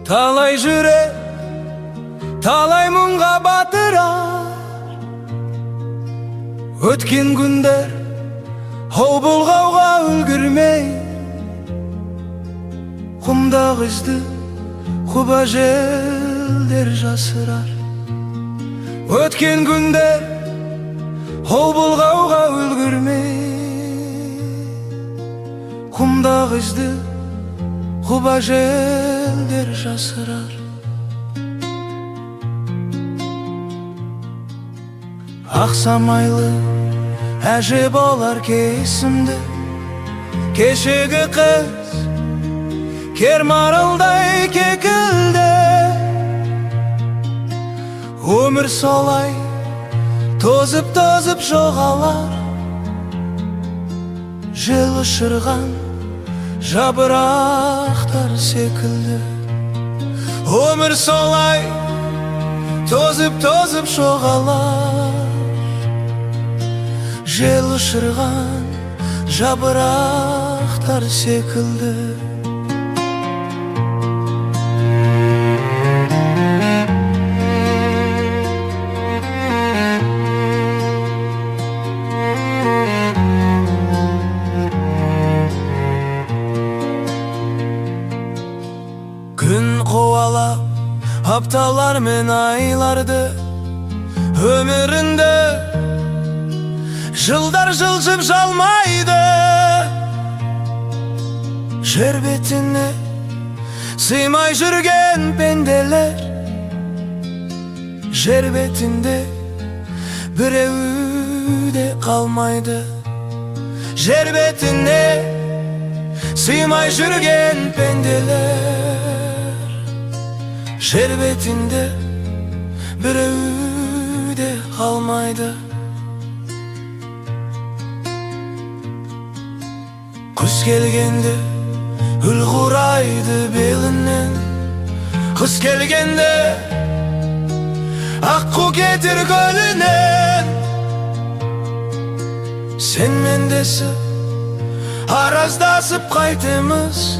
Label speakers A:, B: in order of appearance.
A: Талай жүрек, талай мұңға батырар. Өткен күндер ол бұлғауға үлгірмей, құмдағы ізді құба желдер жасырар. Өткен күндер ол бұлғауға үлгірмей, құмдағы ізді құба желдер жасырар. Ақсамайлы әже болар кесімді, кешегі қыз кер марылдай кекілді. Өмір солай тозып-тозып жоғалар, жел ұшырған жапырақтар секілді. Өмір солай тозып-тозып жоғалар, жел ұшырған жапырақтар секілді. Күн қуалап апталар мен айларды, өмірінде жылдар жылжып жалмайды. Жер бетіне сыймай жүрген пенделер, жер бетінде біреуі де қалмайды. Жер бетіне сыймай жүрген пенделер, жер бетінде біреуі де қалмайды. Күз келгенде үл құрайды белінен, қыс келгенде аққу кетер көлінен. Сен мендесі араздасып қайтеміз,